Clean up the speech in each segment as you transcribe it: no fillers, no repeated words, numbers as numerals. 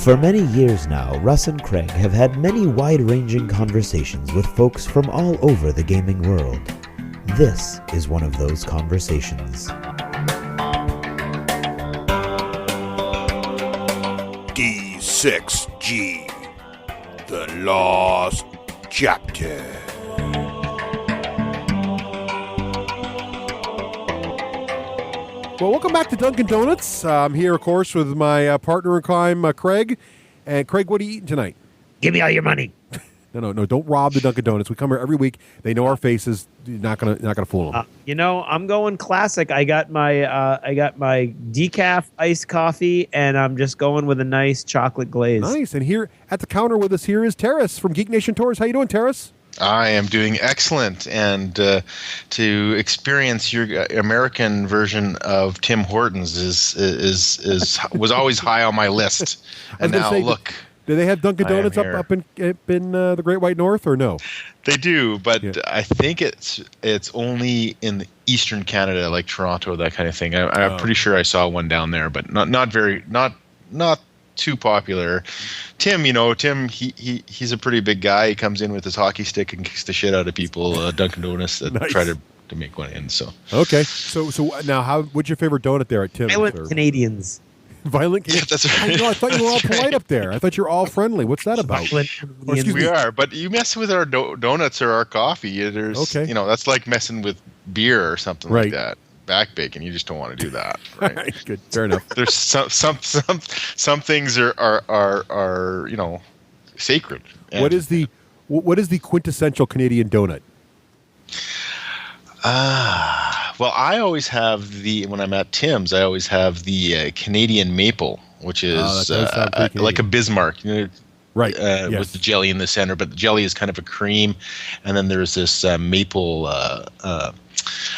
For many years now, Russ and Craig have had many wide-ranging conversations with folks from all over the gaming world. This is one of those conversations. D6G, the Lost Chapter. Well, welcome back to Dunkin' Donuts. I'm here, of course, with my partner in crime, Craig. And Craig, what are you eating tonight? Give me all your money. No, don't rob the Dunkin' Donuts. We come here every week. They know our faces. You're not gonna fool them. I'm going classic. I got my decaf iced coffee, and I'm just going with a nice chocolate glaze. Nice. And here at the counter with us here is Teras from Geek Nation Tours. How you doing, Teras? I am doing excellent, and to experience your American version of Tim Hortons was always high on my list. And now look, do they have Dunkin' Donuts up in the Great White North or no? They do, but yeah. I think it's only in Eastern Canada, like Toronto, that kind of thing. I'm pretty sure I saw one down there, but not too popular. Tim, he's a pretty big guy. He comes in with his hockey stick and kicks the shit out of people. Dunkin' Donuts that try to make one in. So okay, so now, what's your favorite donut there at Tim's? Violent Canadians. Violent Canadians. Yeah, that's right. I thought you were all polite up there. I thought you were all friendly. What's that about? We are, but you mess with our donuts or our coffee. There's that's like messing with beer or something like that. Back bacon, you just don't want to do that, right? Good, fair enough. There's some things are sacred. What is the quintessential Canadian donut? Well, I always have when I'm at Tim's, I always have the Canadian maple, which is like a Bismarck, right? Yes. With the jelly in the center, but the jelly is kind of a cream, and then there's this maple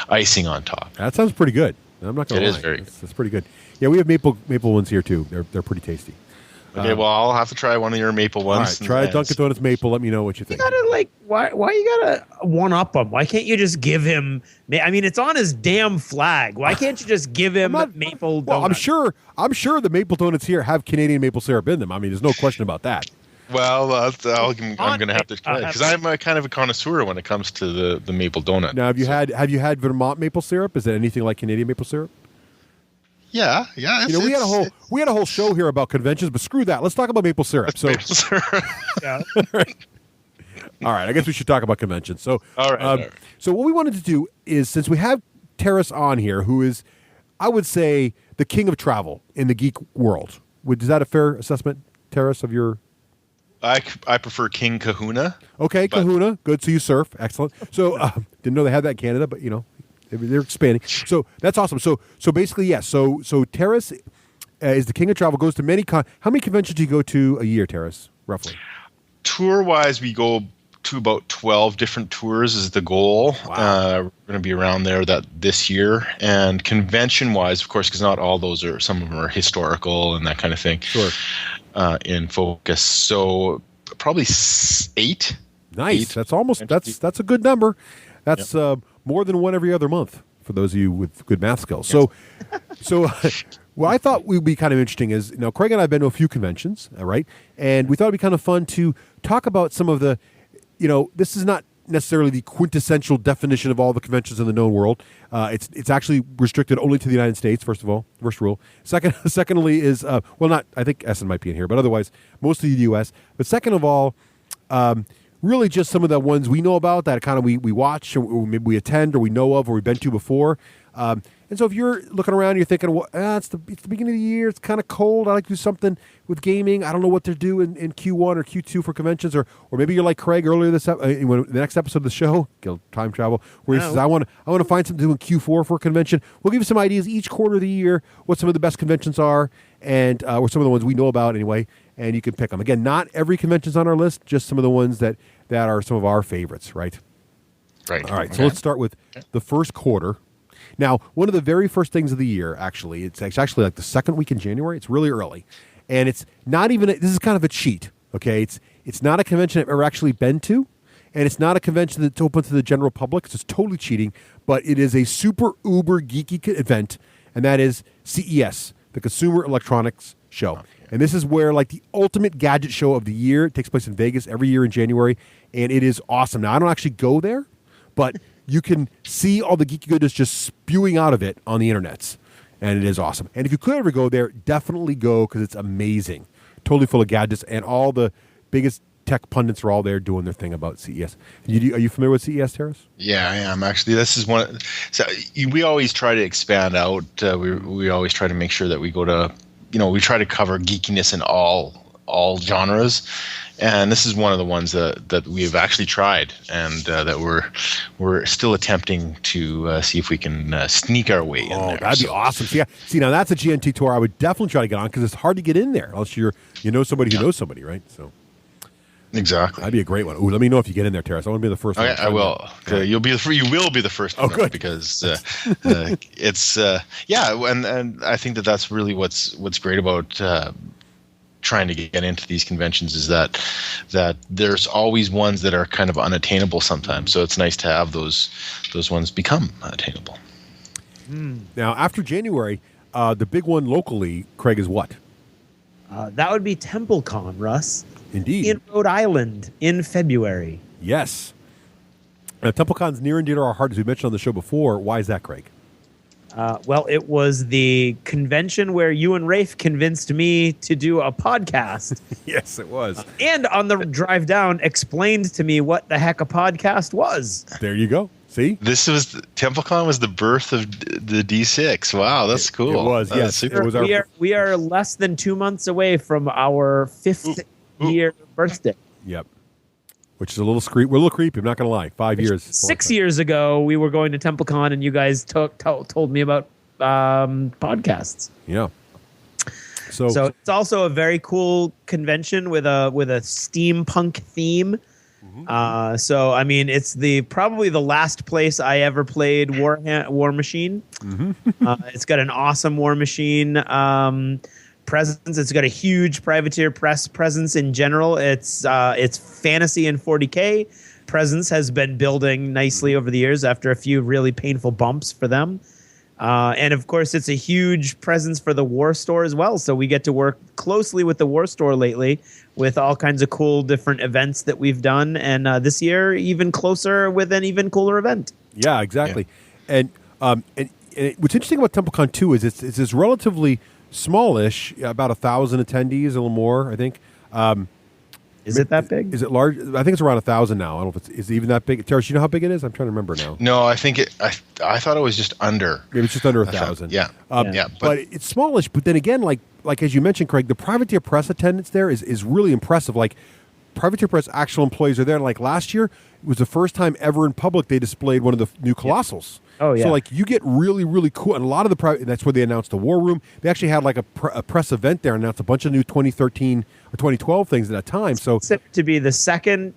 icing on top. That sounds pretty good. I'm not going to lie. It is very good. That's pretty good. Yeah, we have maple ones here too. They're pretty tasty. Okay, well, I'll have to try one of your maple ones. All right, try a Dunkin' Donuts maple. Let me know what you think. You gotta why you gotta one up him? Why can't you just give him? I mean, it's on his damn flag. Why can't you just give him maple? Well, donut? I'm sure the maple donuts here have Canadian maple syrup in them. I mean, there's no question about that. Well, I'm going to have to try because I'm a kind of a connoisseur when it comes to the maple donut. Now, have you had Vermont maple syrup? Is it anything like Canadian maple syrup? Yeah. We had a whole show here about conventions, but screw that. Let's talk about maple syrup. Maple syrup. Yeah. All right. I guess we should talk about conventions. So, all right. So what we wanted to do is, since we have Teras on here, who is, I would say, the king of travel in the geek world. Is that a fair assessment, Teras, of your? I prefer King Kahuna. Okay, Kahuna. Good. So you surf. Excellent. So didn't know they had that in Canada, but they're expanding. So that's awesome. So basically, yes. So Teras is the king of travel. Goes to many how many conventions do you go to a year, Teras, roughly? Tour wise, we go to about 12 different tours is the goal. Wow. We're going to be around there this year. And convention wise, of course, because not all those some of them are historical and that kind of thing. Sure. In focus, so probably 8. Nice. That's a good number. That's more than one every other month for those of you with good math skills. Yes. So what I thought would be kind of interesting is, Craig and I have been to a few conventions, right? And we thought it'd be kind of fun to talk about some of the, this is not necessarily the quintessential definition of all the conventions in the known world. It's actually restricted only to the United States, first rule. Secondly is, I think Essen might be in here, but otherwise, mostly the U.S. But second of all, really just some of the ones we know about that kind of we watch or maybe we attend or we know of or we've been to before. And so if you're looking around, you're thinking, well, it's the beginning of the year. It's kind of cold. I like to do something with gaming. I don't know what to do in Q1 or Q2 for conventions. Or maybe you're like Craig earlier the next episode of the show, Guild Time Travel, where he says, I want to find something to do in Q4 for a convention. We'll give you some ideas each quarter of the year, what some of the best conventions are, and or some of the ones we know about anyway, and you can pick them. Again, not every convention's on our list, just some of the ones that are some of our favorites, right? Right. All right, so let's start with the first quarter. Now, one of the very first things of the year, actually, it's actually like the second week in January. It's really early. And it's not even, this is kind of a cheat, okay? It's not a convention I've ever actually been to, and it's not a convention that's open to the general public. So it's totally cheating, but it is a super uber geeky event, and that is CES, the Consumer Electronics Show. And this is where like the ultimate gadget show of the year. It takes place in Vegas every year in January, and it is awesome. Now I don't actually go there, but you can see all the geeky goodness just spewing out of it on the internets, and it is awesome. And if you could ever go there, definitely go because it's amazing. Totally full of gadgets, and all the biggest tech pundits are all there doing their thing about CES. Are you familiar with CES, Teras? Yeah, I am actually. This is one. So we always try to expand out. We always try to make sure that we go to, we try to cover geekiness in all genres, and this is one of the ones that we've actually tried, and that we're still attempting to see if we can sneak our way in there. That'd be awesome. See, now that's a GNT tour I would definitely try to get on because it's hard to get in there unless you know somebody who knows somebody, right? So. Exactly. That'd be a great one. Ooh, let me know if you get in there, Teras. I want to be the first one. Okay, I will. You will be the first one. Good. Because it's and I think that's really what's great about trying to get into these conventions is that there's always ones that are kind of unattainable sometimes. So it's nice to have those ones become attainable. Now, after January, the big one locally, Craig, is what? That would be TempleCon, Russ. Indeed. In Rhode Island in February. Yes. TempleCon's near and dear to our heart, as we mentioned on the show before. Why is that, Craig? Well, it was the convention where you and Rafe convinced me to do a podcast. Yes, it was. And on the drive down, explained to me what the heck a podcast was. There you go. See? TempleCon was the birth of the D6. Wow, that's cool. It was, yes. It was we are less than 2 months away from our 5th year birthday. Yep. Which is a little creepy. We're a little creepy. I'm not going to lie. 5 years. 6 years ago, we were going to TempleCon, and you guys told me about podcasts. Yeah. So it's also a very cool convention with a steampunk theme. Mm-hmm. So I mean, it's probably the last place I ever played War Machine. Mm-hmm. It's got an awesome War Machine presence. It's got a huge privateer press presence in general. It's fantasy in 40K presence has been building nicely over the years after a few really painful bumps for them. And of course, it's a huge presence for the War Store as well. So we get to work closely with the War Store lately with all kinds of cool different events that we've done. And this year, even closer with an even cooler event. Yeah, exactly. Yeah. And what's interesting about TempleCon too is it's relatively smallish, about 1,000 attendees, a little more, I think. Is it that big? Is it large? I think it's around 1,000 now. I don't know if it's even that big. Teras, you know how big it is? I'm trying to remember now. No, I think I thought it was just under. Maybe it's just under 1,000. Yeah. But it's smallish. But then again, like as you mentioned, Craig, the Privateer Press attendance there is really impressive. Like Privateer Press actual employees are there. And like last year, it was the first time ever in public they displayed one of the new Colossals. Oh, yeah. So, like, you get really, really cool. And a lot of that's where they announced the War Room. They actually had, like, a press event there and announced a bunch of new 2013 or 2012 things at that time. So, it's to be the second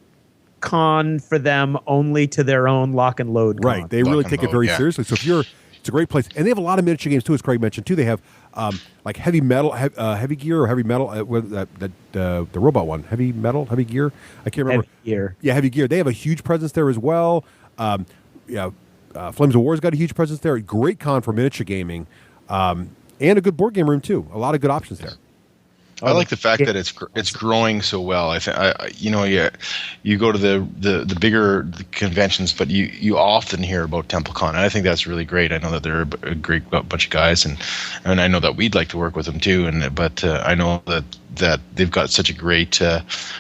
con for them only to their own lock and load con. Right. They really take it very seriously. So, it's a great place. And they have a lot of miniature games, too, as Craig mentioned, too. They have, like, heavy metal, heavy gear or heavy metal, the robot one. Heavy metal, heavy gear? I can't remember. Heavy gear. Yeah, heavy gear. They have a huge presence there as well. Flames of War's got a huge presence there. Great con for miniature gaming, and a good board game room too. A lot of good options there. I like the fact that it's growing so well. I think you go to the bigger conventions, but you often hear about TempleCon, and I think that's really great. I know that they're a great bunch of guys, and I know that we'd like to work with them too. But I know that they've got such a great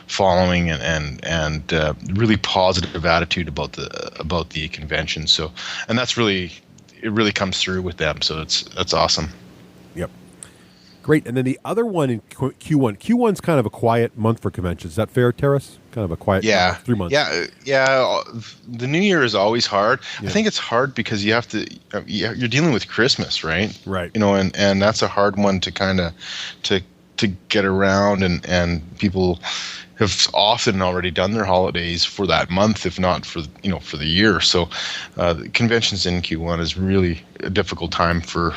following and really positive attitude about the convention. So, and it really comes through with them. So that's awesome. Yep. Great. And then the other one in Q1. Q1's kind of a quiet month for conventions. Is that fair, Teras? Kind of a quiet 3 months. Yeah. The New Year is always hard. Yeah. I think it's hard because you have to. You're dealing with Christmas, right? Right. And that's a hard one to kind of to get around, and people have often already done their holidays for that month, if not for the year. So, the conventions in Q1 is really a difficult time for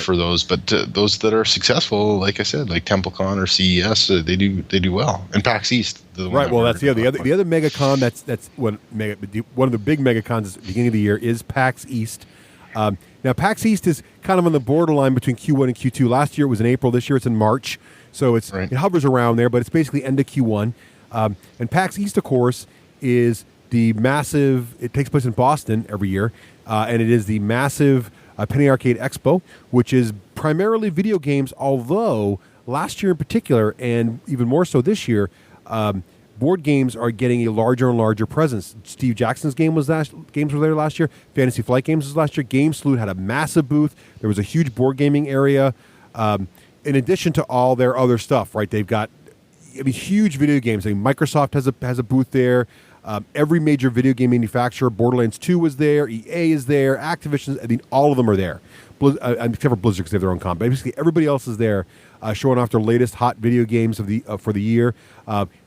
those, but those that are successul, like I said, like TempleCon or CES, they do well. And PAX East, right? Well, that's the other MegaCon. That's one of the big MegaCons at the beginning of the year is PAX East. Now, PAX East is kind of on the borderline between Q1 and Q2. Last year it was in April. This year it's in March. So it hovers around there, but it's basically end of Q1. And PAX East, of course, is the massive, it takes place in Boston every year, and it is the massive Penny Arcade Expo, which is primarily video games, although last year in particular, and even more so this year, board games are getting a larger and larger presence. Steve Jackson's games were there last year. Fantasy Flight Games was last year. Game Salute had a massive booth. There was a huge board gaming area. In addition to all their other stuff, right? They've got huge video games. Microsoft has a booth there. Every major video game manufacturer, Borderlands 2 was there. EA is there. Activision, all of them are there. Except for Blizzard because they have their own comp. Basically, everybody else is there, showing off their latest hot video games for the year.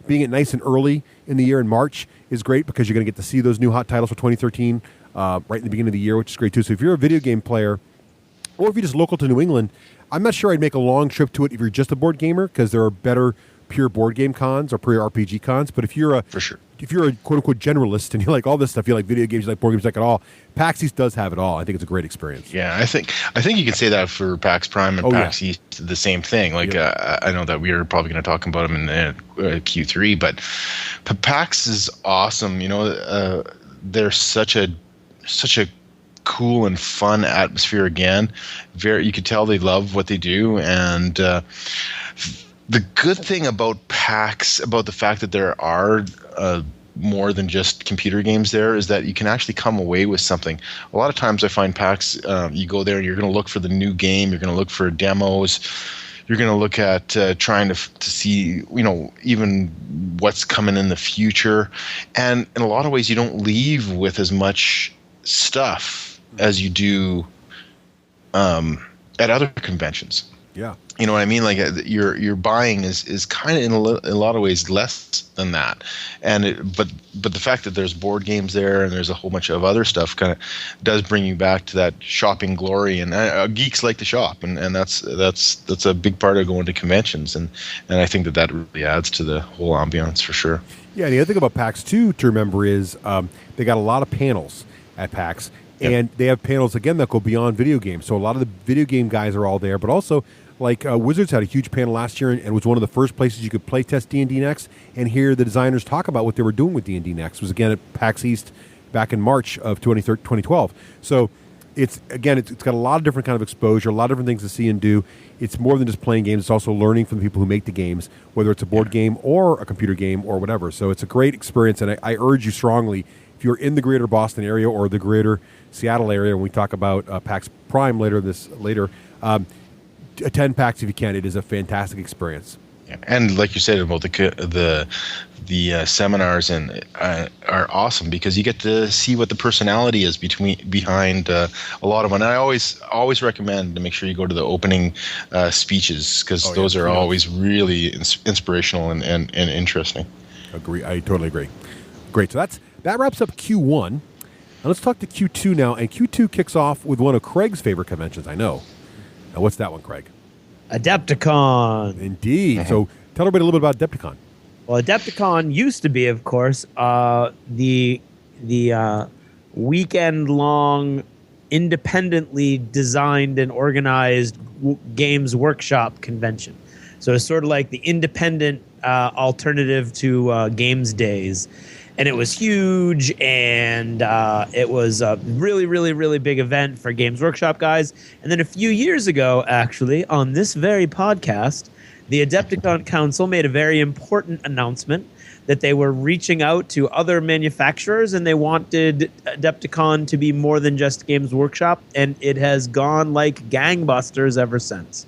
Being it nice and early in the year in March is great because you're going to get to see those new hot titles for 2013 right in the beginning of the year, which is great too. So if you're a video game player, or if you're just local to New England, I'm not sure I'd make a long trip to it if you're just a board gamer because there are better pure board game cons or pure RPG cons. But if you're a quote unquote generalist and you like all this stuff, you like video games, you like board games, you like it all, PAX East does have it all. I think it's a great experience. Yeah, I think you can say that for PAX Prime and PAX East, the same thing. Like I know that we are probably going to talk about them in Q3, but PAX is awesome. They're such a cool and fun atmosphere again. You could tell they love what they do, and the good thing about PAX, about the fact that there are more than just computer games there, is that you can actually come away with something. A lot of times I find PAX, you go there and you're going to look for the new game, you're going to look for demos, you're going to look at trying to see, even what's coming in the future. And in a lot of ways, you don't leave with as much stuff as you do at other conventions. Yeah. You know what I mean? Like your buying is kind of in a lot of ways less than that, but the fact that there's board games there and there's a whole bunch of other stuff kind of does bring you back to that shopping glory. And geeks like to shop, and that's a big part of going to conventions, and I think that really adds to the whole ambiance for sure. Yeah, and the other thing about PAX too to remember is they got a lot of panels at PAX, and they have panels again that go beyond video games. So a lot of the video game guys are all there, but also. Like Wizards had a huge panel last year and was one of the first places you could play test D&D Next and hear the designers talk about what they were doing with D&D Next. It was again at PAX East back in March of 2012. So it's got a lot of different kind of exposure, a lot of different things to see and do. It's more than just playing games. It's also learning from the people who make the games, whether it's a board game or a computer game or whatever. So it's a great experience, and I urge you strongly, if you're in the greater Boston area or the greater Seattle area, when we talk about PAX Prime later, attend PAX if you can. It is a fantastic experience. Yeah. And like you said about the seminars are awesome because you get to see what the personality is behind a lot of them. And I always recommend to make sure you go to the opening speeches because those are always really inspirational and interesting. Agree. I totally agree. Great. So that wraps up Q1. Now let's talk to Q2 now. And Q2 kicks off with one of Craig's favorite conventions, I know. Now, what's that one, Craig? Adepticon. Indeed. Mm-hmm. So tell everybody a little bit about Adepticon. Well, Adepticon used to be, of course, the weekend-long, independently designed and organized games workshop convention. So it's sort of like the independent alternative to Games Days. And it was huge, and it was a really, really, really big event for Games Workshop guys. And then a few years ago, actually, on this very podcast, the Adepticon Council made a very important announcement that they were reaching out to other manufacturers, and they wanted Adepticon to be more than just Games Workshop, and it has gone like gangbusters ever since.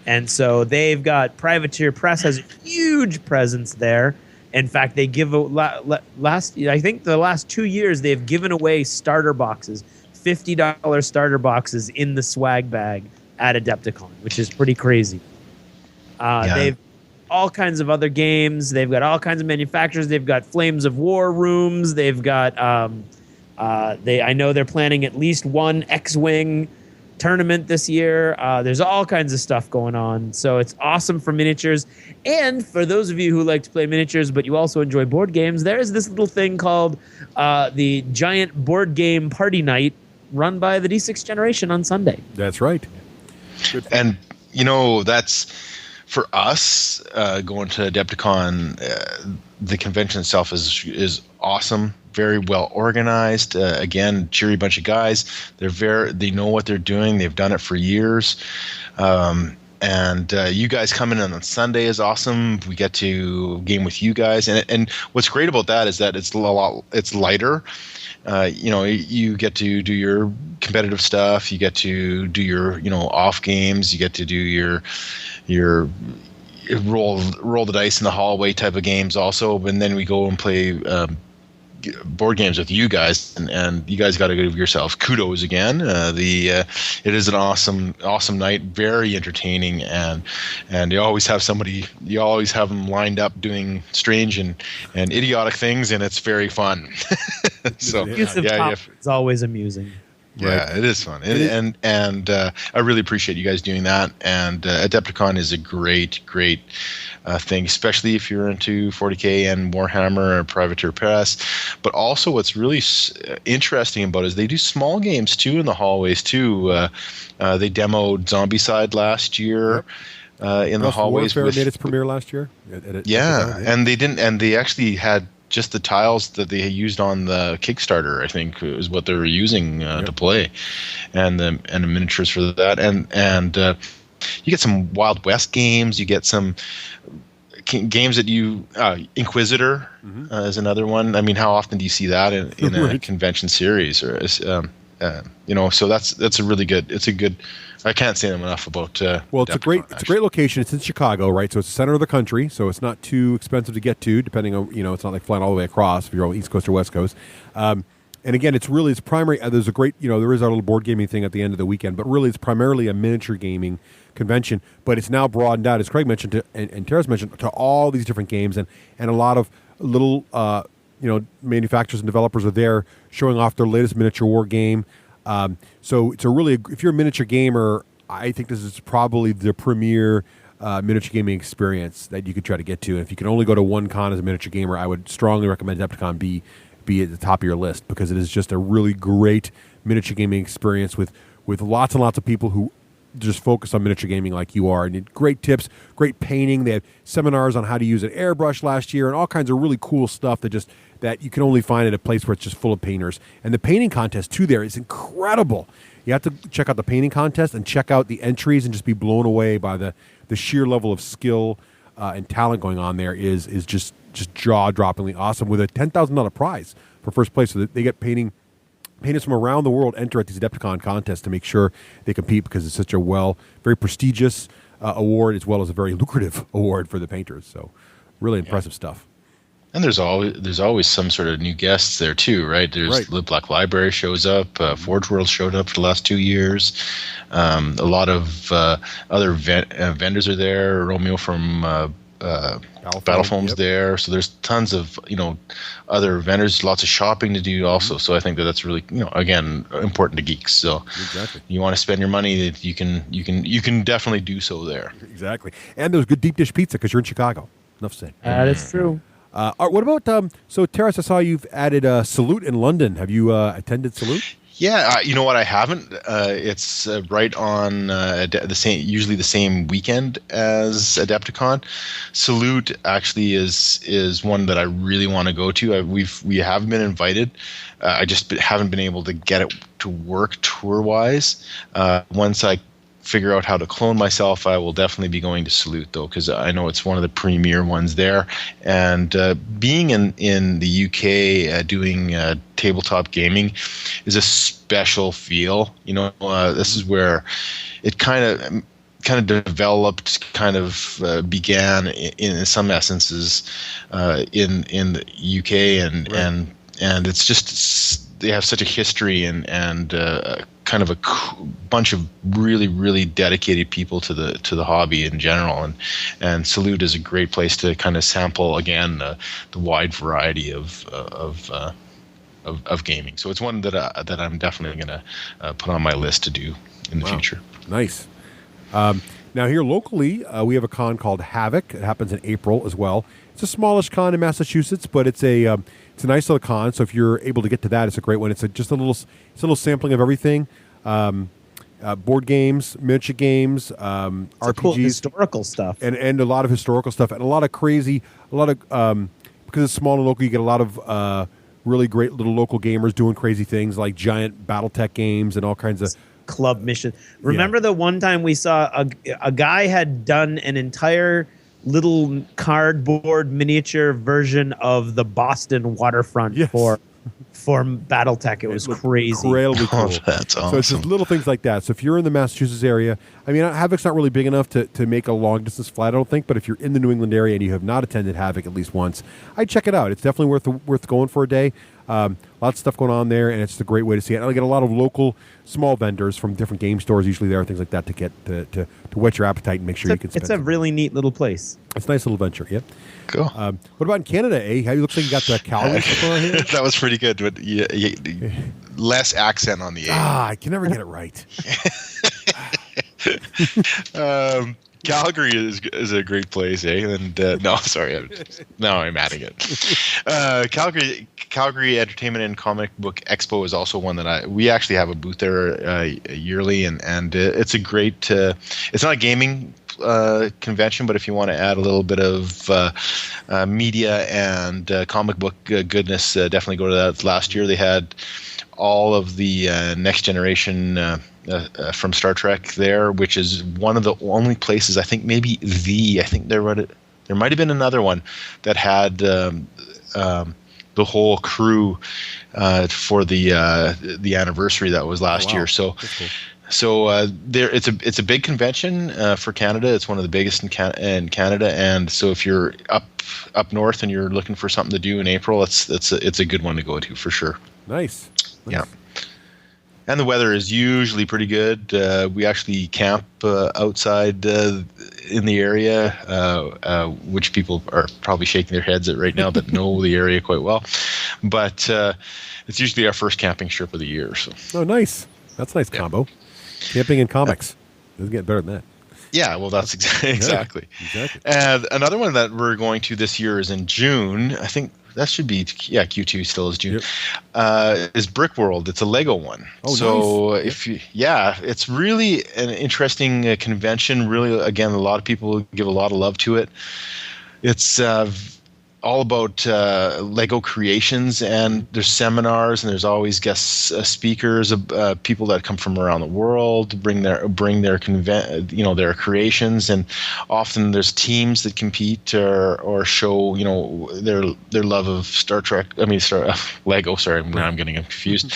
And so they've got Privateer Press has a huge presence there. In fact, they give the last 2 years they've given away starter boxes, $50 starter boxes in the swag bag at Adepticon, which is pretty crazy. They've all kinds of other games. They've got all kinds of manufacturers. They've got Flames of War rooms. They've got I know they're planning at least one X-Wing tournament this year. There's all kinds of stuff going on. So it's awesome for miniatures. And for those of you who like to play miniatures, but you also enjoy board games, there is this little thing called the Giant Board Game Party Night run by the D6 generation on Sunday. That's right. And that's for us going to Adepticon. The convention itself is awesome, very well organized. Again, cheery bunch of guys. They know what they're doing. They've done it for years. And you guys coming in on Sunday is awesome. We get to game with you guys, and what's great about that is that it's lighter. You get to do your competitive stuff. You get to do your off games. You get to do your roll the dice in the hallway type of games also. And then we go and play board games with you guys, and you guys got to give yourself kudos again. It is an awesome night, very entertaining, and you always have them lined up doing strange and idiotic things, and it's very fun. So it's always amusing. Yeah, it is fun, and I really appreciate you guys doing that. And Adepticon is a great thing, especially if you're into 40K and Warhammer or Privateer Press. But also, what's really interesting about it is they do small games too in the hallways too. They demoed Zombicide last year. In the hallways. Warfare made its premiere last year. And they actually had just the tiles that they used on the Kickstarter, I think, is what they were using to play, and the miniatures for that, and you get some Wild West games. You get some games that Inquisitor is another one. I mean, how often do you see that in a convention series? Or so that's a really good. It's a good. I can't say enough about. Well, it's a great location. It's in Chicago, right? So it's the center of the country. So it's not too expensive to get to. Depending on it's not like flying all the way across if you're on East Coast or West Coast. And again, it's primary. There's a great there is our little board gaming thing at the end of the weekend, but really it's primarily a miniature gaming convention. But it's now broadened out, as Craig mentioned and Teras mentioned, to all these different games, and a lot of little manufacturers and developers are there showing off their latest miniature war game. So it's if you're a miniature gamer, I think this is probably the premier miniature gaming experience that you could try to get to. And if you can only go to one con as a miniature gamer, I would strongly recommend Adepticon be at the top of your list, because it is just a really great miniature gaming experience with lots and lots of people who just focus on miniature gaming like you are, and great tips, great painting. They had seminars on how to use an airbrush last year, and all kinds of really cool stuff that you can only find at a place where it's just full of painters. And the painting contest too there is incredible. You have to check out the painting contest and check out the entries and just be blown away by the sheer level of skill and talent going on there is just jaw-droppingly awesome, with a $10,000 prize for first place. So they get painters from around the world enter at these Adepticon contests to make sure they compete, because it's such a very prestigious award, as well as a very lucrative award for the painters. So really impressive stuff. And there's always some sort of new guests there too, right? Live Black Library shows up. Forge World showed up for the last 2 years. A lot of other vendors are there. Romeo from Battlefoam's there. So there's tons of other vendors. Lots of shopping to do also. So I think that's really again important to geeks. So exactly. You want to spend your money, you can definitely do so there. Exactly. And there's good deep dish pizza because you're in Chicago. Enough said. That is true. What about so Teras? I saw you've added Salute in London. Have you attended Salute? Yeah, you know what? I haven't. It's right on usually the same weekend as Adepticon. Salute actually is one that I really want to go to. We have been invited. I just haven't been able to get it to work tour wise. Once I figure out how to clone myself, I will definitely be going to Salute though, because I know it's one of the premier ones there. And being in the UK doing tabletop gaming is a special feel. This is where it kind of developed, began in some essences in the UK, and it's just they have such a history and kind of a bunch of really, really dedicated people to the hobby in general, and Salute is a great place to kind of sample again the wide variety of gaming. So it's one that I'm definitely going to put on my list to do in the future. Nice. Now here locally, we have a con called Havoc. It happens in April as well. It's a smallish con in Massachusetts, but it's a nice little con. So if you're able to get to that, it's a great one. It's a little sampling of everything. Board games, miniature games, RPGs, cool historical stuff, and a lot of historical stuff, and a lot of because it's small and local, you get a lot of really great little local gamers doing crazy things like giant BattleTech games and all kinds of club mission. Remember the one time we saw a guy had done an entire little cardboard miniature version of the Boston waterfront for BattleTech. It was crazy. Incredibly cool. Oh, that's awesome. So it's just little things like that. So if you're in the Massachusetts area, I mean, Havoc's not really big enough to make a long distance flight, I don't think. But if you're in the New England area and you have not attended Havoc at least once, I'd check it out. It's definitely worth going for a day. Lots of stuff going on there, and it's a great way to see it. And I get a lot of local small vendors from different game stores usually there, things like that, to get to whet your appetite and make sure you can spend. It's a really neat little place. It's a nice little venture. Yep. Cool. What about in Canada? How you looks like you got the Calgary stuff on here? That was pretty good, but less accent on the A. I can never get it right. Calgary is a great place, eh? And no, sorry, now I'm adding it. Calgary Entertainment and Comic Book Expo is also one that we actually have a booth there yearly, and it's a great. It's not a gaming convention, but if you want to add a little bit of media and comic book goodness, definitely go to that. Last year they had all of the next generation from Star Trek there, which is one of the only places, I think there might have been another one that had the whole crew for the anniversary that was last year. So cool. So there, it's a big convention for Canada. It's one of the biggest in Canada, and so if you're up north and you're looking for something to do in April, it's a good one to go to for sure. Nice. Yeah. And the weather is usually pretty good. We actually camp outside in the area, which people are probably shaking their heads at right now that know the area quite well. But it's usually our first camping trip of the year. So. Oh, nice. That's a nice combo. Camping and comics. Doesn't get better than that. Yeah, well, that's exactly. Exactly. And another one that we're going to this year is in June. I think that should be, Q2 still is June. Yep. Is Brick World. It's a Lego one. Oh, so nice. It's really an interesting convention. Really, again, a lot of people give a lot of love to it. It's all about Lego creations, and there's seminars, and there's always guest speakers, people that come from around the world, bring their their creations, and often there's teams that compete or show their love of Star Trek. Lego. Sorry, now I'm getting confused.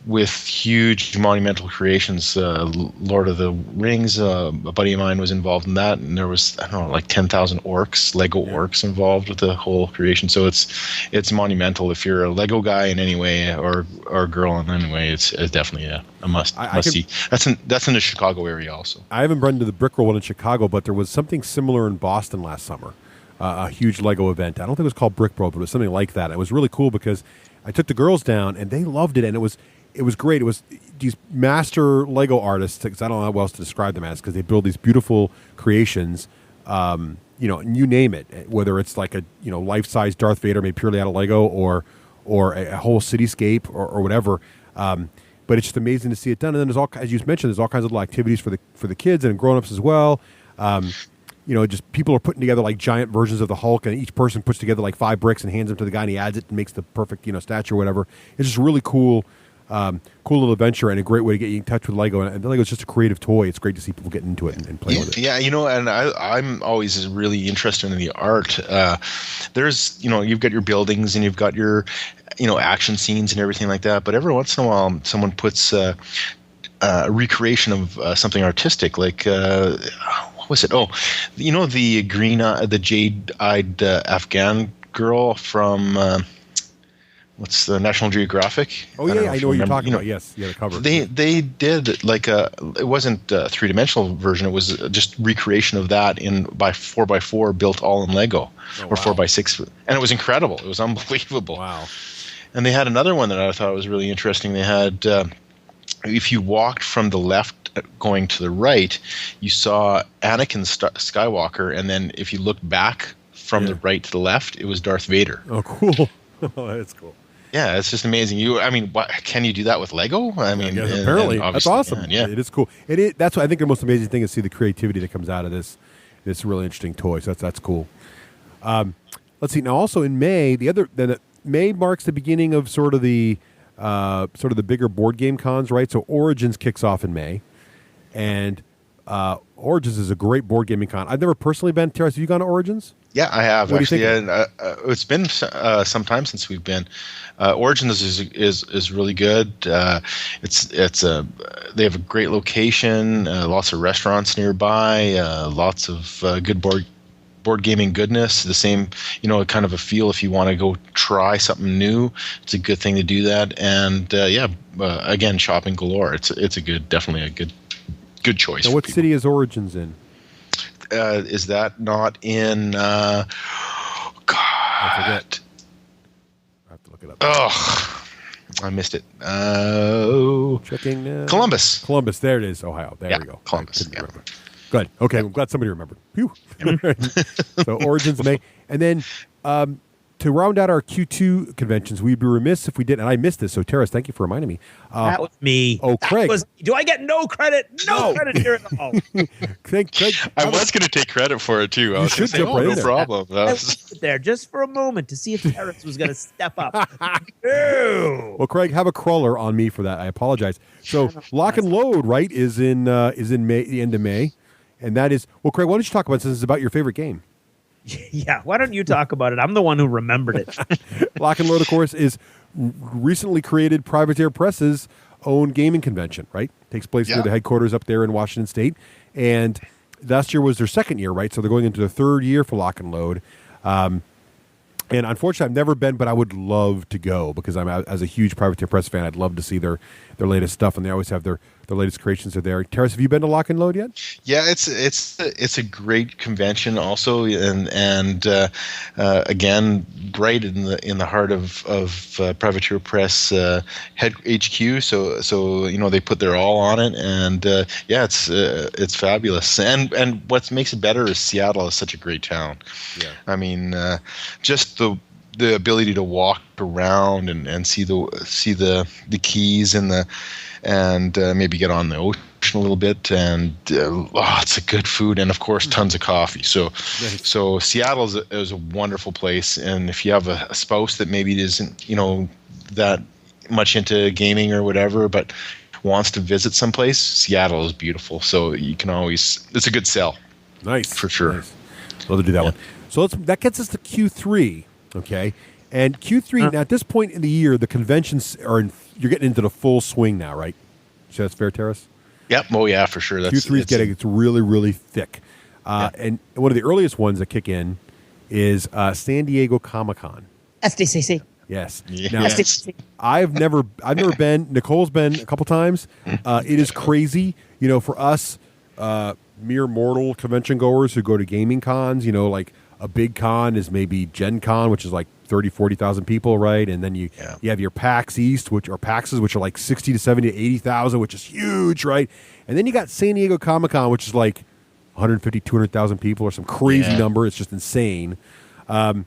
With huge monumental creations, Lord of the Rings. A buddy of mine was involved in that, and there was 10,000 orcs, Lego orcs involved with the whole creation. So it's monumental. If you're a Lego guy in any way or girl in any way, it's definitely a must see. That's in the Chicago area also. I haven't been to the Brick Roll one in Chicago, but there was something similar in Boston last summer. A huge Lego event. I don't think it was called Brick Roll, but it was something like that. It was really cool because I took the girls down and they loved it, and it was great. It was these master Lego artists, because I don't know how else to describe them as, because they build these beautiful creations. You name it, whether it's like a life-size Darth Vader made purely out of Lego, or a whole cityscape or whatever. But it's just amazing to see it done. And then there's as you mentioned, there's all kinds of little activities for the kids and grown-ups as well. Just people are putting together like giant versions of the Hulk, and each person puts together like 5 bricks and hands them to the guy, and he adds it and makes the perfect statue or whatever. It's just really cool. Cool little adventure and a great way to get you in touch with Lego. And Lego is just a creative toy. It's great to see people getting into it and playing with it. Yeah, and I'm always really interested in the art. There's, you've got your buildings and you've got your, action scenes and everything like that. But every once in a while, someone puts a recreation of something artistic, like what was it? Oh, the jade-eyed Afghan girl from. What's the National Geographic? Oh yeah, I know what you're talking about. Yes, the cover. They did like it wasn't a 3-dimensional version. It was just recreation of that by 4x4 built all in Lego, or 4x6, and it was incredible. It was unbelievable. Wow. And they had another one that I thought was really interesting. They had if you walked from the left going to the right, you saw Anakin Skywalker, and then if you look back from the right to the left, it was Darth Vader. Oh, cool. Oh, that's cool. Yeah, it's just amazing. Can you do that with Lego? I mean, apparently that's awesome. Yeah, it is cool. That's what I think the most amazing thing is see the creativity that comes out of this really interesting toy. So that's cool. Let's see. Now, also in May, May marks the beginning of sort of the bigger board game cons, right? So Origins kicks off in May, and Origins is a great board gaming con. I've never personally been. Teras, have you gone to Origins? Yeah, I have actually. And it's been some time since we've been. Origins is really good. They have a great location, lots of restaurants nearby, lots of good board gaming goodness. The same, kind of a feel if you want to go try something new. It's a good thing to do that. And again, shopping galore. It's definitely a good choice. Now, what city is Origins in? Is that not in? God, I forget. I have to look it up. Oh, I missed it. Checking. Columbus. Columbus. There it is. Ohio. There we go. Columbus. Good. Okay. I'm glad somebody remembered. Phew. So Origins May, and then to round out our Q2 conventions, we'd be remiss if we didn't. And I missed this. So Teras, thank you for reminding me. That was me. Oh, Craig. Do I get no credit? No credit here at all. Craig, I was going to take credit for it too. I was should saying, jump right in no there. problem. I waited there just for a moment to see if Teras was going to step up. No. Well, Craig, have a crawler on me for that. I apologize. So Lock and Load, right, is in May, the end of May, and that is Craig. Why don't you talk about this? This is about your favorite game. Yeah, why don't you talk about it? I'm the one who remembered it. Lock and Load, of course, is recently created Privateer Press's own gaming convention, right? Takes place near the headquarters up there in Washington State. And last year was their second year, right? So they're going into the third year for Lock and Load. And unfortunately, I've never been, but I would love to go because as a huge Privateer Press fan, I'd love to see their latest stuff, and they always have their latest creations are there. Teras, have you been to Lock and Load yet? Yeah, it's a great convention also, and again, right in the heart of Privateer Press head HQ. So they put their all on it, and it's fabulous. And what makes it better is Seattle is such a great town. Yeah, I mean, just the ability to walk around and see the keys and maybe get on the ocean a little bit, and lots of good food, and of course tons of coffee. So Seattle is a wonderful place, and if you have a spouse that maybe isn't that much into gaming or whatever, but wants to visit someplace, Seattle is beautiful. So you can always, it's a good sell. Nice, for sure. Nice. Love to do that one. So that gets us to Q3. Okay, and Q3 now at this point in the year, the conventions you're getting into the full swing now, right? So that's fair, Teras? Yep. Oh yeah, for sure. It's really, really thick. And one of the earliest ones that kick in is San Diego Comic-Con. SDCC. Yes. Now, SDCC. I've never been. Nicole's been a couple times. It is crazy, for us mere mortal convention goers who go to gaming cons. Like a big con is maybe Gen Con, which is like 30,000, 40,000 people, right? And then you have your PAX East, which are PAXs, which are like 60 to 70 to 80,000, which is huge, right? And then you got San Diego Comic-Con, which is like 150, 200,000 people or some crazy number. It's just insane. But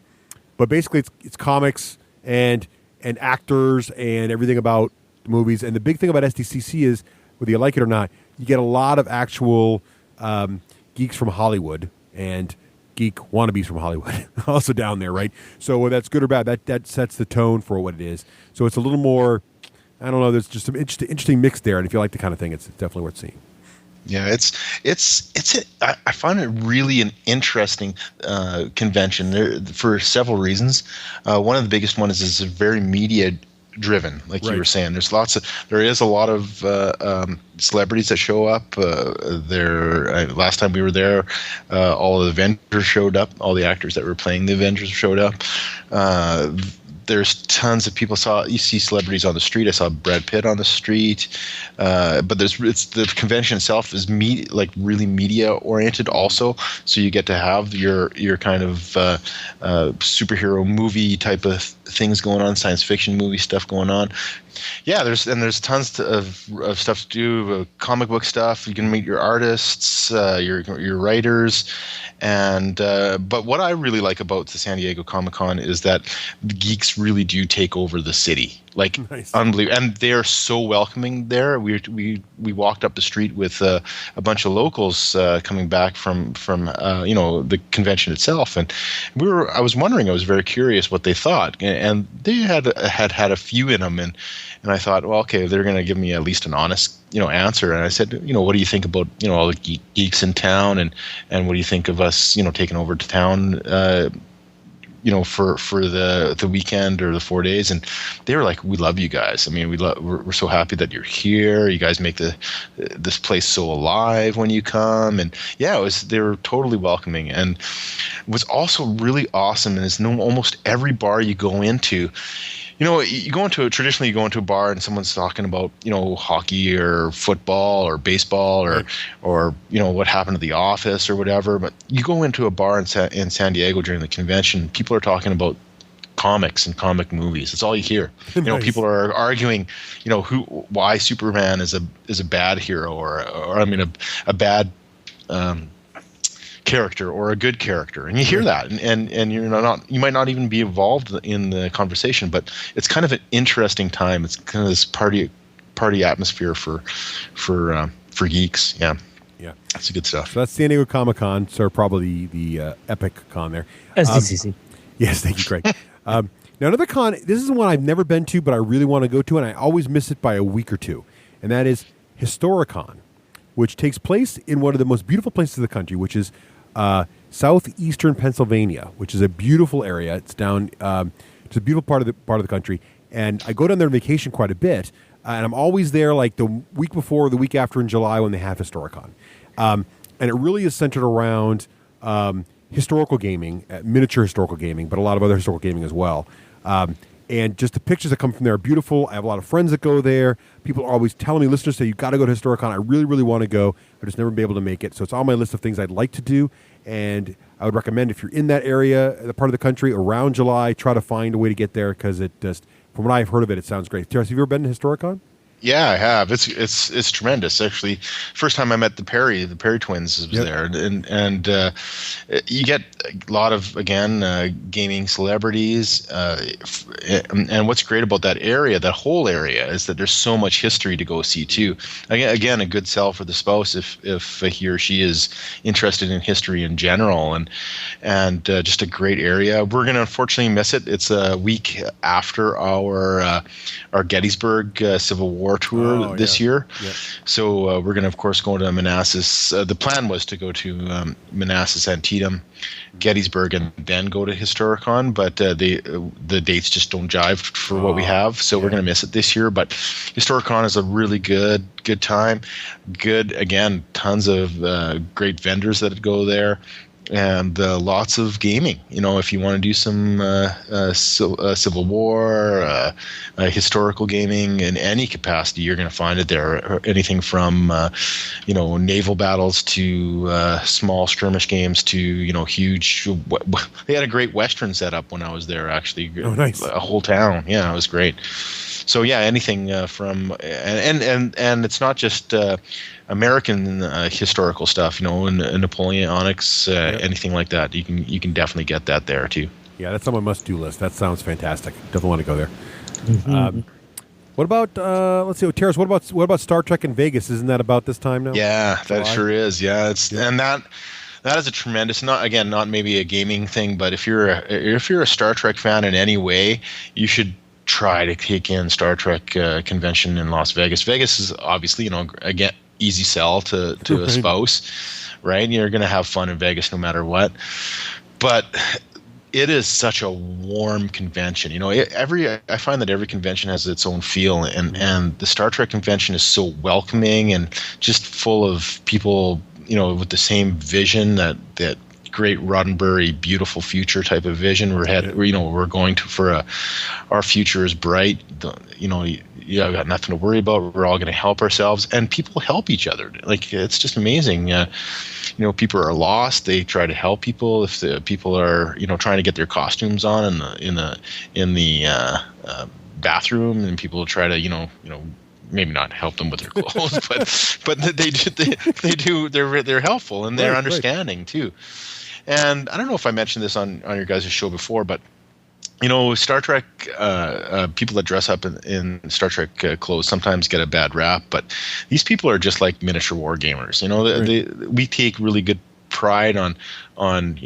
basically, it's comics and actors and everything about the movies. And the big thing about SDCC is, whether you like it or not, you get a lot of actual geeks from Hollywood and geek wannabes from Hollywood also down there, right? So whether that's good or bad, that sets the tone for what it is. So it's a little more, I don't know, there's just some interesting mix there, and if you like the kind of thing, it's definitely worth seeing. Yeah, I find it really an interesting convention there for several reasons. One of the biggest ones is it's very media driven, like you were saying. There is a lot of celebrities that show up. Last time we were there, all of the Avengers showed up. All the actors that were playing the Avengers showed up. there's tons of people. You see celebrities on the street. I saw Brad Pitt on the street. But the convention itself is really media oriented also. So you get to have your kind of superhero movie type of things going on, science fiction movie stuff going on. Yeah, there's tons of stuff to do, comic book stuff. You can meet your artists, your writers, and but what I really like about the San Diego Comic-Con is that the geeks really do take over the city, like nice. Unbelievable, and they are so welcoming there. We walked up the street with a bunch of locals coming back from the convention itself, and I was very curious what they thought, and they had a few in them, and I thought, well, okay, they're going to give me at least an honest answer. And I said, what do you think about all the geeks in town, and what do you think of us taking over to town for the weekend or the 4 days? And they were like, we love you guys. I mean, we're so happy that you're here. You guys make this place so alive when you come. And yeah, they were totally welcoming. And what's also really awesome is almost every bar you go into, traditionally you go into a bar and someone's talking about, hockey or football or baseball or what happened at the office or whatever. But you go into a bar in San Diego during the convention, people are talking about comics and comic movies. That's all you hear. Nice. People are arguing, why Superman is a bad hero or a bad character or a good character, and you hear that, and you might not even be involved in the conversation, but it's kind of an interesting time. It's kind of this party atmosphere for geeks. Yeah, that's good stuff. So that's San Diego Comic-Con, so probably the epic con there. SDCC. Yes, thank you, Craig. Now another con. This is one I've never been to, but I really want to go to, and I always miss it by a week or two, and that is Historicon, which takes place in one of the most beautiful places in the country, which is southeastern Pennsylvania, which is a beautiful area. It's down, it's a beautiful part of the country, and I go down there on vacation quite a bit, and I'm always there like the week before or the week after in July when they have Historicon, and it really is centered around historical gaming, miniature historical gaming, but a lot of other historical gaming as well. And just the pictures that come from there are beautiful. I have a lot of friends that go there. People are always telling me, listeners say, you got to go to Historicon. I really, really want to go. I've just never been able to make it. So it's on my list of things I'd like to do. And I would recommend if you're in that area, the part of the country, around July, try to find a way to get there because it just, from what I've heard of it, it sounds great. Teras, have you ever been to Historicon? Yeah, I have. It's tremendous. Actually, first time I met the Perry twins was there, and you get a lot of gaming celebrities. And what's great about that area, that whole area, is that there's so much history to go see too. Again, a good sell for the spouse if he or she is interested in history in general, and just a great area. We're gonna unfortunately miss it. It's a week after our Gettysburg Civil War tour this year. Yeah. So we're going to, of course, go to Manassas. The plan was to go to Manassas, Antietam, Gettysburg, and then go to Historicon, but the dates just don't jive for what we have, so we're going to miss it this year. But Historicon is a really good time. Again, tons of great vendors that go there. And lots of gaming. If you want to do some Civil War, historical gaming in any capacity, you're going to find it there. Anything from naval battles to small skirmish games to huge. They had a great Western setup when I was there. Actually, nice. A whole town. Yeah, it was great. So yeah, anything from and it's not just American historical stuff, Napoleonics, anything like that. You can definitely get that there too. Yeah, that's on my must-do list. That sounds fantastic. Definitely want to go there. Mm-hmm. What about let's see, Teras? What about Star Trek in Vegas? Isn't that about this time now? Yeah, that sure is. Yeah, and that is a tremendous. Not maybe a gaming thing, but if you're a Star Trek fan in any way, you should try to take in Star Trek convention in Las Vegas. Vegas is obviously, again, easy sell to a spouse, right? You're going to have fun in Vegas no matter what. But it is such a warm convention. I find that every convention has its own feel, and the Star Trek convention is so welcoming and just full of people, with the same vision that great Roddenberry, beautiful future type of vision. We're going to our future is bright. I've got nothing to worry about. We're all going to help ourselves, and people help each other. Like, it's just amazing. People are lost. They try to help people. If the people are, trying to get their costumes on in the bathroom, and people try to, maybe not help them with their clothes, but they do. They're helpful, and they're understanding too. And I don't know if I mentioned this on your guys' show before, but Star Trek people that dress up in Star Trek clothes sometimes get a bad rap, but these people are just like miniature war gamers. We take really good pride on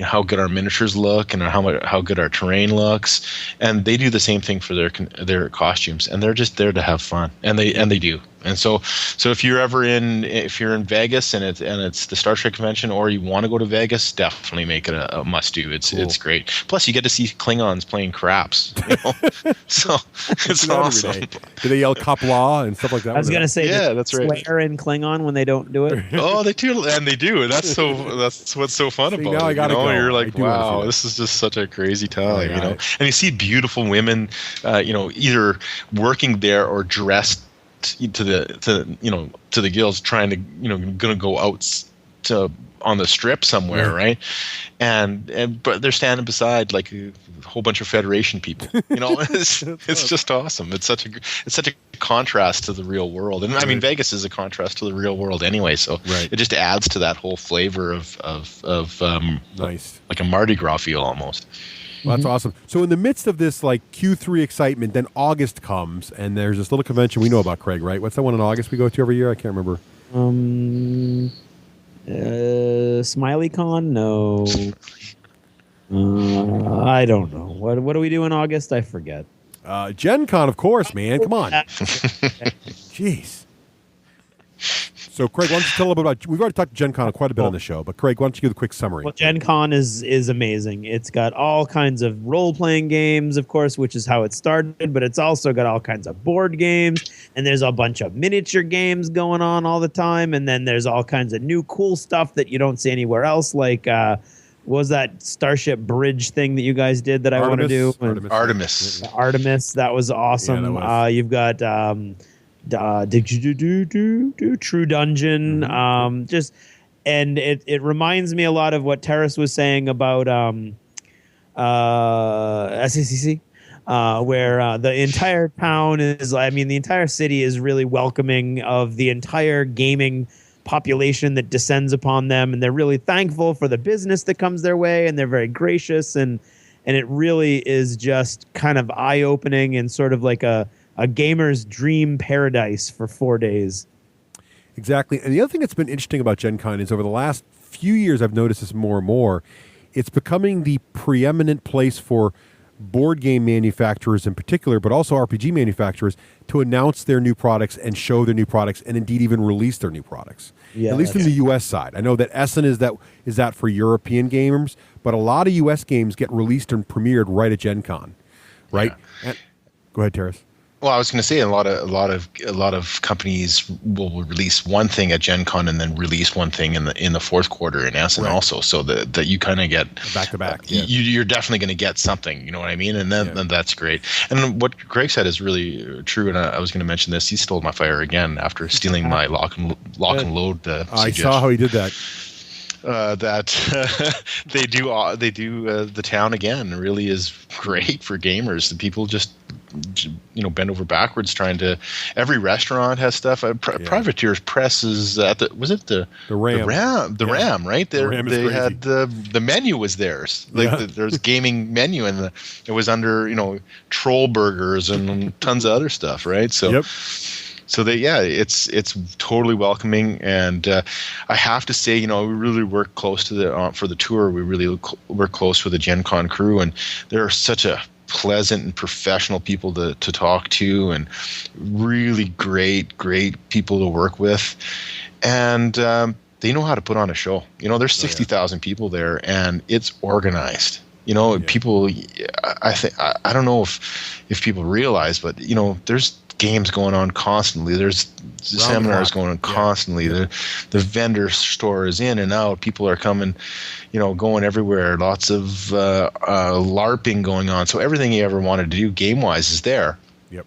how good our miniatures look and how good our terrain looks, and they do the same thing for their costumes, and they're just there to have fun, and they do. And so if you're in Vegas and it's the Star Trek convention, or you want to go to Vegas, definitely make it a must do. It's great. Plus, you get to see Klingons playing craps. So it's awesome. Do they yell "Kapla" and stuff like that? I was gonna say, yeah, that's right. Swear in Klingon when they don't do it. Oh, they do, and they do. And that's what's so fun about it. Now I gotta go. You're like, wow, this is just such a crazy time. And you see beautiful women, either working there or dressed to the gills, trying to gonna go out on the strip somewhere, right? But they're standing beside like a whole bunch of Federation people. It's just awesome. It's such a contrast to the real world, and I mean Vegas is a contrast to the real world anyway. So it just adds to that whole flavor of nice, like a Mardi Gras feel almost. Well, that's awesome. So in the midst of this like Q3 excitement, then August comes, and there's this little convention we know about, Craig, right? What's that one in August we go to every year? I can't remember. SmileyCon? No. I don't know. What do we do in August? I forget. Gen Con, of course, man. Come on. Jeez. So, Craig, why don't you tell a little bit about... We've already talked Gen Con quite a bit on the show, but Craig, why don't you give a quick summary? Well, Gen Con is amazing. It's got all kinds of role-playing games, of course, which is how it started, but it's also got all kinds of board games, and there's a bunch of miniature games going on all the time, and then there's all kinds of new cool stuff that you don't see anywhere else, like... what was that Starship Bridge thing that you guys did that I want to do? Artemis. That was awesome. Yeah, that was. You've got True Dungeon. And it reminds me a lot of what Teras was saying about SACC. Where the entire town is, the entire city is really welcoming of the entire gaming population that descends upon them, and they're really thankful for the business that comes their way, and they're very gracious, and it really is just kind of eye-opening and sort of like a gamer's dream paradise for 4 days. Exactly. And the other thing that's been interesting about Gen Con is over the last few years, I've noticed this more and more, it's becoming the preeminent place for board game manufacturers in particular, but also RPG manufacturers, to announce their new products and show their new products, and indeed even release their new products. Yeah, at least in the U.S. side. I know that Essen is that for European gamers, but a lot of U.S. games get released and premiered right at Gen Con, right? Yeah. Go ahead, Teras. Well, I was going to say a lot of companies will release one thing at Gen Con and then release one thing in the fourth quarter in Essen also, so that you kind of get back to back. You're definitely going to get something, you know what I mean? And then that's great. And what Greg said is really true. And I was going to mention this. He stole my fire again after stealing my lock and load. I saw how he did that. That they do the town again really is great for gamers. The people just bend over backwards trying to. Every restaurant has stuff. Privateers Press is at the Ram. The Ram, right? They had the menu was theirs. There's gaming menu, and it was under troll burgers and tons of other stuff, right? So. Yep. So it's totally welcoming, and I have to say, we really work close to for the tour. We really work close with the Gen Con crew, and they're such a pleasant and professional people to talk to, and really great people to work with, and they know how to put on a show. There's 60,000 people there, and it's organized. People. I don't know if people realize, but there's games going on constantly. There's seminars going on constantly. Yeah. The vendor store is in and out. People are coming, going everywhere. Lots of LARPing going on. So everything you ever wanted to do game-wise is there. Yep.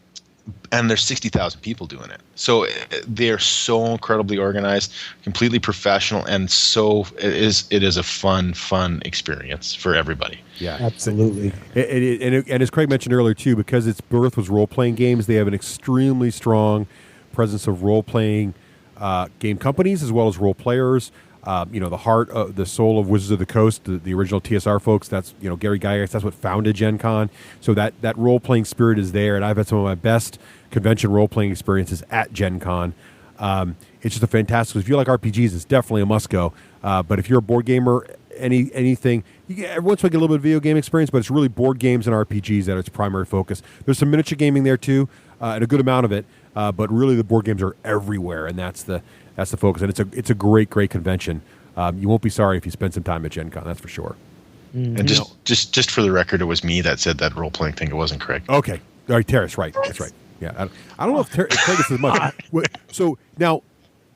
And there's 60,000 people doing it. So they're so incredibly organized, completely professional, and so it is a fun experience for everybody. Yeah, absolutely. And as Craig mentioned earlier too, because its birth was role-playing games, they have an extremely strong presence of role-playing game companies as well as role players. The heart of the soul of Wizards of the Coast, the original TSR folks, that's Gary Gygax, that's what founded Gen Con. So that role-playing spirit is there, and I've had some of my best convention role-playing experiences at Gen Con. It's just a fantastic, if you like RPGs, it's definitely a must-go. But if you're a board gamer, anything, every once in a while get a little bit of video game experience, but it's really board games and RPGs that are its primary focus. There's some miniature gaming there too, and a good amount of it, but really the board games are everywhere, and that's the focus. And it's a great convention. You won't be sorry if you spend some time at Gen Con, that's for sure. And just for the record, it was me that said that role-playing thing. It wasn't Craig. Okay. All right, Teras, right. That's right. Yeah, I don't know if Craig is as much. So now,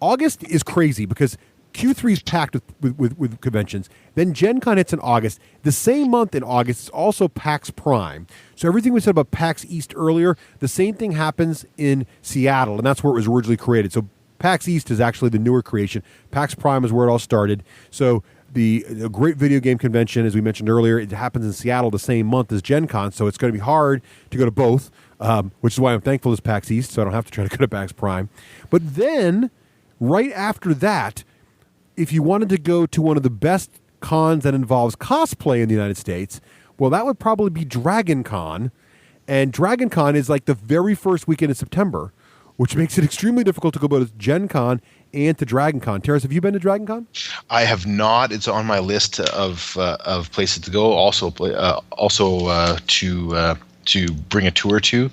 August is crazy because Q3 is packed with conventions. Then Gen Con hits in August. The same month in August is also PAX Prime. So everything we said about PAX East earlier, the same thing happens in Seattle, and that's where it was originally created. So PAX East is actually the newer creation. PAX Prime is where it all started. So the great video game convention, as we mentioned earlier, it happens in Seattle the same month as Gen Con, so it's going to be hard to go to both, which is why I'm thankful it's PAX East, so I don't have to try to go to PAX Prime. But then, right after that, if you wanted to go to one of the best cons that involves cosplay in the United States, well, that would probably be Dragon Con. And Dragon Con is like the very first weekend in September, which makes it extremely difficult to go both to Gen Con and to Dragon Con. Teras, have you been to Dragon Con? I have not. It's on my list of places to go. Also to bring a tour to.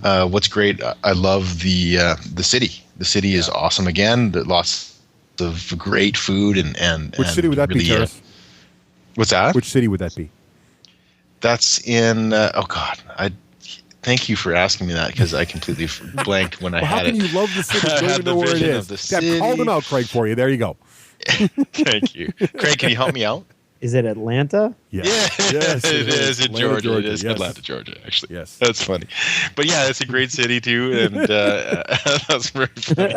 What's great, I love the city. The city is awesome. Again, lots of great food and which city would that really, be, Teras? What's that? Which city would that be? That's in. Thank you for asking me that because I completely blanked when I had it. How can you love the city? You don't even know where it is. I called them out, Craig, for you. There you go. Thank you. Craig, can you help me out? Is it Atlanta? Yes. Yes, it is in Georgia. It is Atlanta, Georgia, actually. Yes. That's funny. But yeah, it's a great city too, and that's very funny.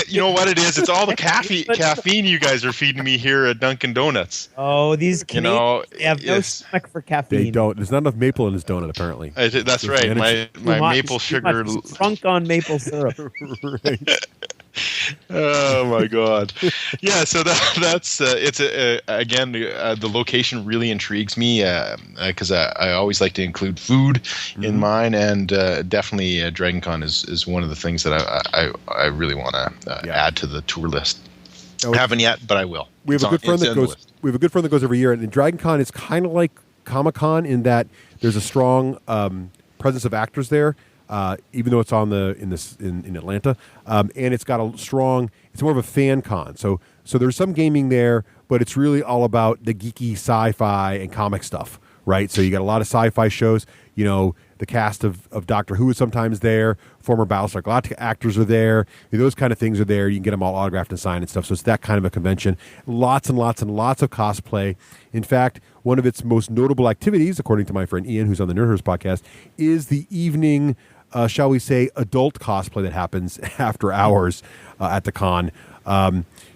You know what it is? It's all the caffeine you guys are feeding me here at Dunkin' Donuts. Oh, these Canadians have no stomach for caffeine. They don't. There's not enough maple in his donut, apparently. That's right. My maple sugar. Drunk on maple syrup. Right. Oh my God! Yeah, so that's it's again the location really intrigues me because I always like to include food in mine, and definitely Dragon Con is one of the things that I really want to add to the tour list. I haven't yet, but I will. We have a good friend that goes every year, and Dragon Con is kind of like Comic-Con in that there's a strong presence of actors there. Even though it's in Atlanta, and it's got it's more of a fan con. So there's some gaming there, but it's really all about the geeky sci-fi and comic stuff, right? So you got a lot of sci-fi shows. The cast of Doctor Who is sometimes there. Former Battlestar Galactica actors are there. Those kind of things are there. You can get them all autographed and signed and stuff. So it's that kind of a convention. Lots and lots and lots of cosplay. In fact, one of its most notable activities, according to my friend Ian, who's on the Nerdhurst podcast, is the evening, shall we say, adult cosplay that happens after hours at the con.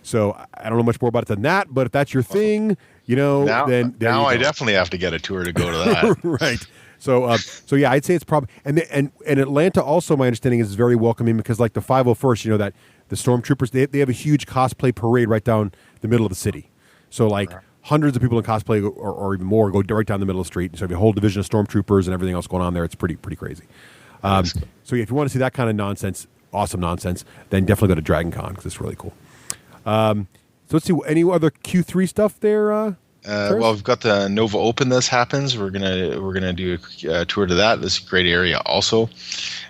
So I don't know much more about it than that, but if that's your thing, then I definitely have to get a tour to go to that. Right. So yeah, I'd say it's probably and Atlanta also. My understanding is very welcoming because like the 501st, that the stormtroopers they have a huge cosplay parade right down the middle of the city. So like hundreds of people in cosplay or even more go right down the middle of the street. So you have a whole division of stormtroopers and everything else going on there. It's pretty crazy. So if you want to see that kind of nonsense, awesome nonsense, then definitely go to Dragon Con because it's really cool. So let's see, any other Q3 stuff there? Well, we've got the Nova Open. This happens. We're gonna do a tour to that. This is a great area also.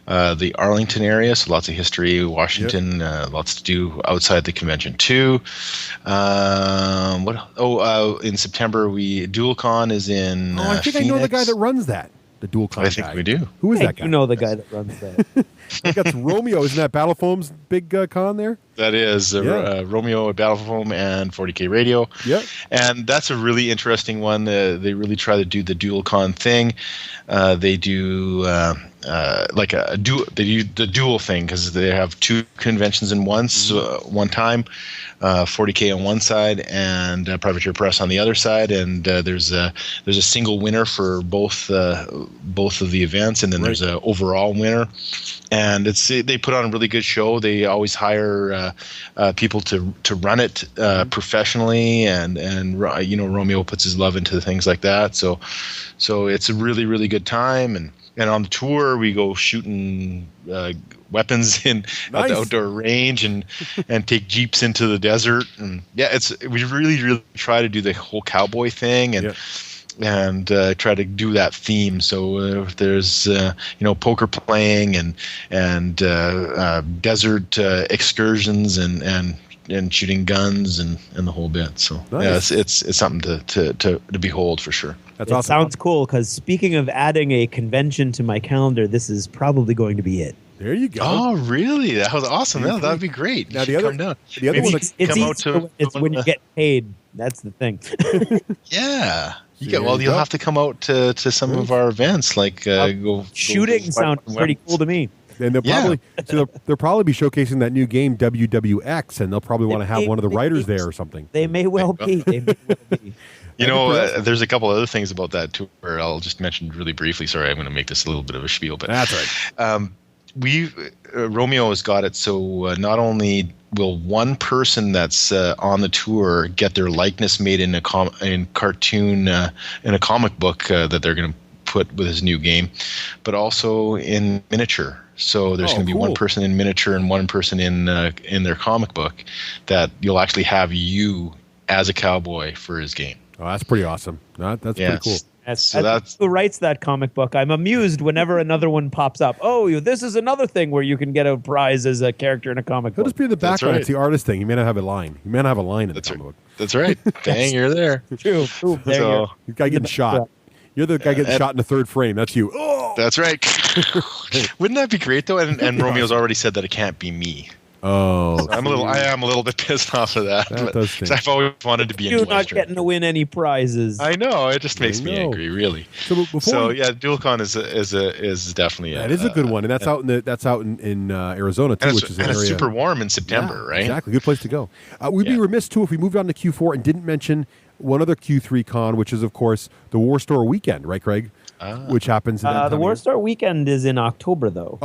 The Arlington area, so lots of history. Washington, lots to do outside the convention too. In September DualCon is in. I think Phoenix. I know the guy that runs that. The dual con I think guy. we do. Who is that guy? You know the guy that runs that. I think that's Romeo. Isn't that Battle Foam's big con there? That is Romeo at Battle Foam and 40K Radio. Yep. And that's a really interesting one. They really try to do the dual con thing. They do like a dual. They do the dual thing because they have two conventions in one time. 40K on one side and Privateer Press on the other side, and there's a single winner for both of the events, and then there's an overall winner. And they put on a really good show. They always hire people to run it professionally, and Romeo puts his love into things like that. So it's a really, really good time. And on the tour, we go shooting weapons at the outdoor range and take jeeps into the desert. And we really, really try to do the whole cowboy thing and try to do that theme. So if there's poker playing and desert excursions and shooting guns and the whole bit. So it's something to behold for sure. That's it awesome. Sounds cool, because speaking of adding a convention to my calendar, this is probably going to be it. There you go. Oh, really? That was awesome. Yeah, that'd be great. Now the other one, it's when you get paid. That's the thing. Yeah. You'll have to come out to some of our events, like shooting sounds pretty cool to me. And they'll probably be showcasing that new game WWX, and they'll probably want to have one of the writers there or something. They may well be. There's a couple other things about that tour I'll just mention really briefly. Sorry, I'm going to make this a little bit of a spiel, but that's right. Romeo has got it so not only will one person that's on the tour get their likeness made in a cartoon in a comic book that they're going to put with his new game, but also in miniature. So there's going to be one person in miniature and one person in their comic book that you'll actually have you as a cowboy for his game. Oh, that's pretty awesome. That's pretty cool. That's who writes that comic book. I'm amused whenever another one pops up. Oh, this is another thing where you can get a prize as a character in a comic book. He'll just be in the background. It's the artist thing. You may not have a line. You may not have a line in the comic book. That's right. Dang, you're there. True. So, the guy getting shot. You're the guy getting shot in the third frame. That's you. Oh! That's right. Wouldn't that be great though? And Romeo's already said that it can't be me. Oh, so I am a little bit pissed off of that. I've always wanted to be in You're not getting to win any prizes. I know. It just makes me angry, really. DualCon is definitely that is a good one, and that's out in Arizona too, which is an area. It's super warm in September, right? Exactly, good place to go. We'd be remiss too if we moved on to Q4 and didn't mention one other Q3 con, which is of course the War Store Weekend, right, Craig? Which happens in that the War Store Weekend is in October, though.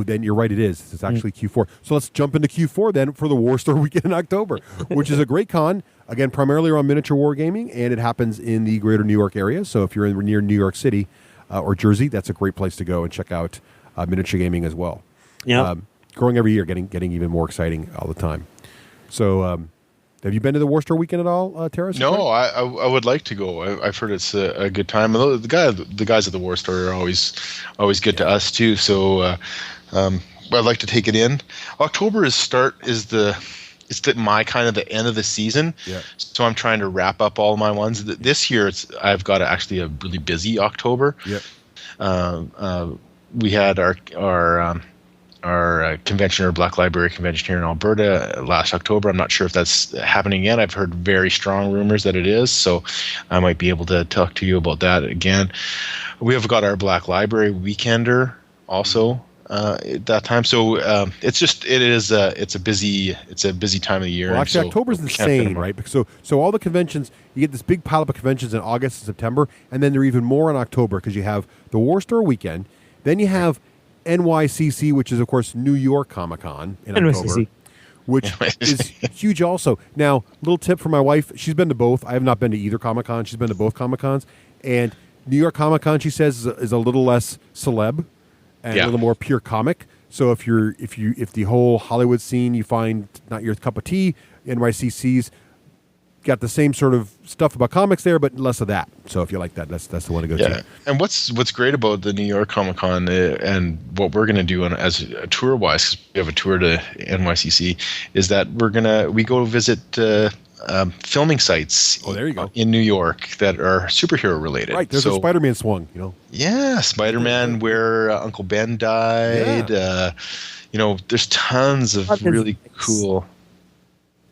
Then you're right. It is. It's actually Q4. So let's jump into Q4 then for the War Store Weekend in October, which is a great con. Again, primarily around miniature wargaming, and it happens in the greater New York area. So if you're near New York City or Jersey, that's a great place to go and check out miniature gaming as well. Yeah, growing every year, getting even more exciting all the time. So. Have you been to the War Store Weekend at all, Teras? No, I would like to go. I've heard it's a good time. The guys at the War Store are always good to us too. So I'd like to take it in. October is my kind of the end of the season. Yeah. So I'm trying to wrap up all my ones. This year I've got actually a really busy October. Yeah. We had our convention, or Black Library convention here in Alberta last October. I'm not sure if that's happening yet. I've heard very strong rumors that it is, so I might be able to talk to you about that again. We have got our Black Library Weekender also at that time. So it's a busy time of the year. Well, actually, October's insane, right? So all the conventions, you get this big pile up of conventions in August and September, and then there are even more in October because you have the War Store Weekend, then you have NYCC, which is of course New York Comic Con in October, which is huge also. Now, little tip for my wife, she's been to both. I have not been to either Comic Con. She's been to both Comic Cons, and New York Comic Con, she says, is a little less celeb and a little more pure comic. So if the whole Hollywood scene you find not your cup of tea, NYCC's got the same sort of stuff about comics there, but less of that. So if you like that, that's the one to go to. And what's great about the New York Comic Con and what we're going to do as a tour wise, because we have a tour to NYCC, is that we go visit filming sites. Oh, there you go. In New York that are superhero related. Right, there's a Spider-Man swung, you know. Yeah, Spider-Man, where Uncle Ben died. Yeah. There's tons of really cool.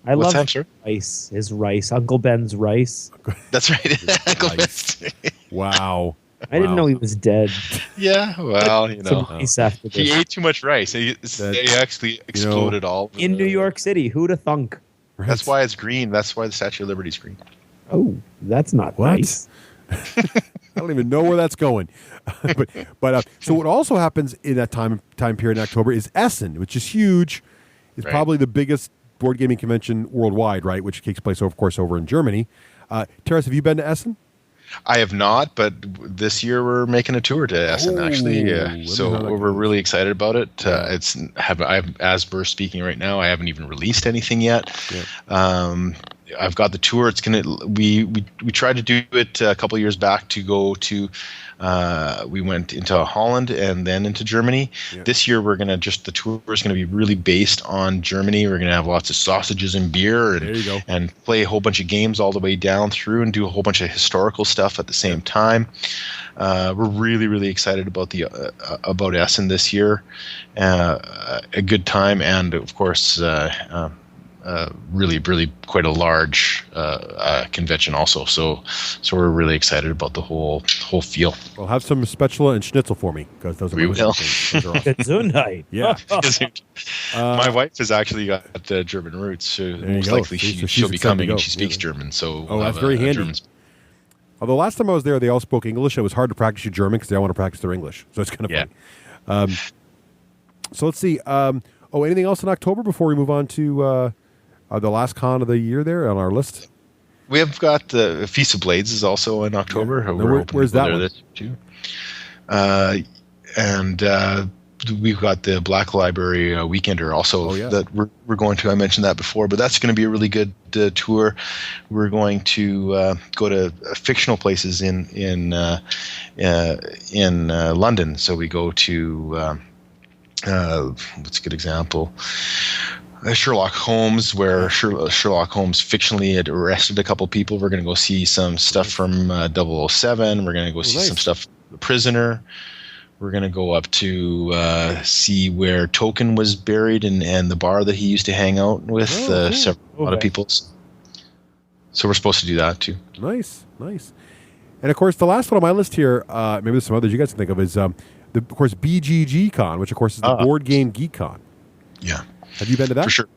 I What's love that, sir? rice. His rice, Uncle Ben's rice. That's right. Uncle Nice. Wow. I didn't know he was dead. Yeah, well, Some rice after he this. ate too much rice. He actually exploded all In New York City. Who'da thunk? That's why it's green. That's why the Statue of Liberty is green. Oh, that's not What? nice. I don't even know where that's going. but so what also happens in that time period in October is Essen, which is huge. It's Right. probably the biggest board gaming convention worldwide, right? Which takes place, of course, over in Germany. Teras, have you been to Essen? I have not, but this year we're making a tour to Essen, actually. let me So know how that we're goes. really excited about it. As we're speaking right now, I haven't even released anything yet. Yeah. I've got the tour. It's gonna. We tried to do it a couple of years back to go to. We went into Holland and then into Germany. Yeah. This year the tour is gonna be really based on Germany. We're gonna have lots of sausages and beer There you go. and play a whole bunch of games all the way down through and do a whole bunch of historical stuff at the same time. We're really, really excited about about Essen this year. A good time, and of course, really, really quite a large convention also. So we're really excited about the whole feel. Well, have some spatula and schnitzel for me, because those are my We favorite will. things. Those are awesome. Gesundheit. Yeah. My wife has actually got German roots, so you most go. likely So she's she'll be excited to coming go. and she speaks Yeah. German. So Oh, we'll that's have very a handy. German Although last time I was there, they all spoke English. It was hard to practice your German because they all want to practice their English. So it's kind of Yeah. funny. So let's see. Anything else in October before we move on to the last con of the year there on our list? We have got the Feast of Blades is also in October. Yeah. We're hoping Where's to go that there one? this too. We've got the Black Library Weekender also that we're going to. I mentioned that before, but that's going to be a really good tour. We're going to go to fictional places in London. So we go to what's a good example? Sherlock Holmes, where Sherlock Holmes fictionally had arrested a couple people. We're going to go see some stuff from 007. We're going to go see some stuff from The Prisoner. We're going to go up to see where Tolkien was buried and the bar that he used to hang out with a lot of people. So we're supposed to do that too. Nice. And of course, the last one on my list here, maybe there's some others you guys can think of, is of course BGG Con, which of course is the Board Game Geek Con. Yeah. Have you been to that? For sure.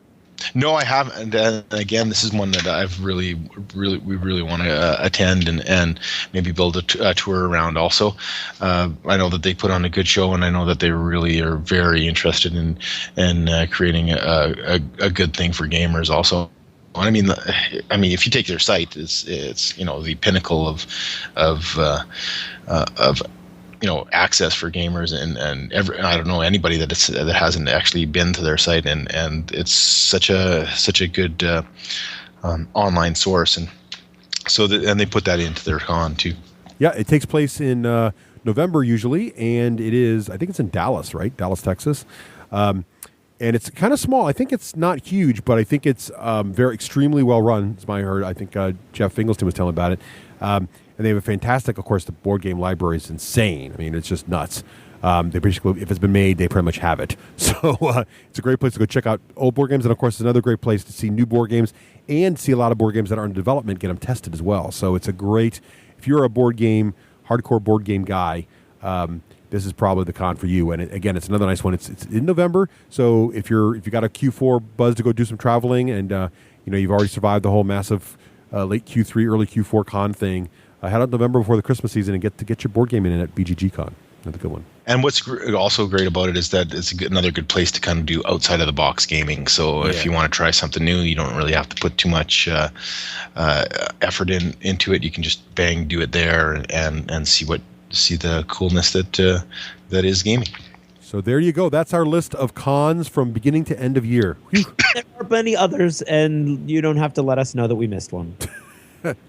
No, I haven't. And again, this is one that I've we really want to attend and maybe build a tour around. Also, I know that they put on a good show, and I know that they really are very interested in creating a good thing for gamers. Also, I mean, if you take their site, it's the pinnacle of access for gamers and I don't know anybody that hasn't actually been to their site, and it's such a good online source, and so and they put that into their con too. Yeah, it takes place in November usually, and I think it's in Dallas, right? Dallas, Texas. And it's kind of small. I think it's not huge, but I think it's very extremely well run. As I heard, I think Jeff Fingelstein was telling about it. And they have a fantastic, of course, the board game library is insane. I mean, it's just nuts. They basically, if it's been made, they pretty much have it. So it's a great place to go check out old board games. And of course, it's another great place to see new board games and see a lot of board games that are in development, get them tested as well. So it's a great, if you're a hardcore board game guy, this is probably the con for you. And again, it's another nice one. It's in November. So if you got a Q4 buzz to go do some traveling and, you've already survived the whole massive late Q3, early Q4 con thing, head out November before the Christmas season and get your board game in at BGG Con. Another good one. And what's also great about it is that it's another good place to kind of do outside of the box gaming. So if you want to try something new, you don't really have to put too much effort into it. You can just do it there and see the coolness that is gaming. So there you go. That's our list of cons from beginning to end of year. Whew. There are many others, and you don't have to let us know that we missed one.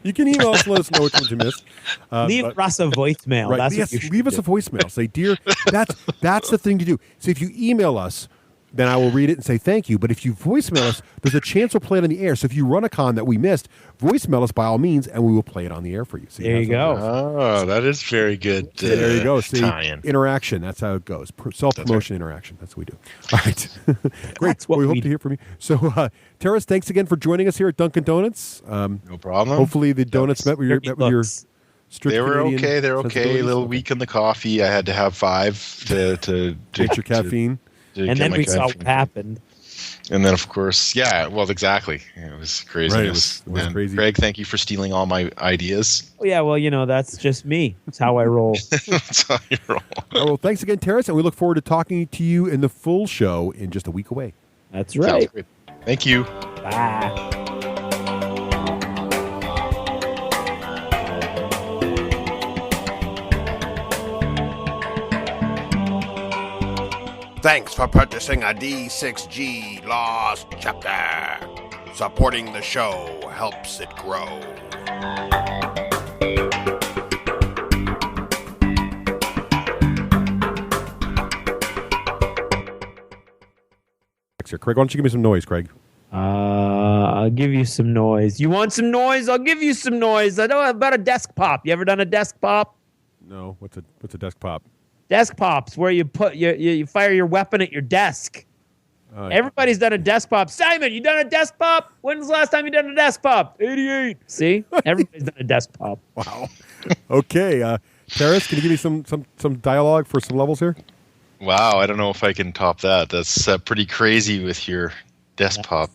You can email us and let us know which ones you missed. Leave us a voicemail. Right. That's Yes, what you should leave us do. a voicemail. Say, dear, that's the thing to do. So if you email us, then I will read it and say thank you. But if you voicemail us, there's a chance we'll play it on the air. So if you run a con that we missed, voicemail us by all means, and we will play it on the air for you. So there you go. Oh, that is very good. There you go. See, tie-in. interaction. That's how it goes. Self-promotion interaction. That's what we do. All right. Great. That's what we we hope to hear from you. So, Teras, thanks again for joining us here at Dunkin' Donuts. No problem. Hopefully the donuts met with your strict They were Canadian okay. They're okay. A sensibilities. little weak in the coffee. I had to have 5 to Get your caffeine. to And get then my we saw caffeine. what happened. And then, of course, yeah. Well, exactly. It was craziness. Right, it was And crazy. Greg, thank you for stealing all my ideas. Oh, yeah, well, that's just me. It's how I roll. That's how you roll. All right, well, thanks again, Teras, and we look forward to talking to you in the full show in just a week away. That's Sounds right. great. Thank you. Bye. Thanks for purchasing a D6G Lost Chapter. Supporting the show helps it grow. Craig, why don't you give me some noise, Craig? I'll give you some noise. You want some noise? I'll give you some noise. I know about a desk pop. You ever done a desk pop? No. What's a desk pop? Desk pops, where you put you fire your weapon at your desk. Everybody's done a desk pop. Simon, you done a desk pop? When's the last time you done a desk pop? 88. See, everybody's done a desk pop. Wow. Okay, Teras, can you give me some dialogue for some levels here? Wow, I don't know if I can top that. That's pretty crazy with your desk pop.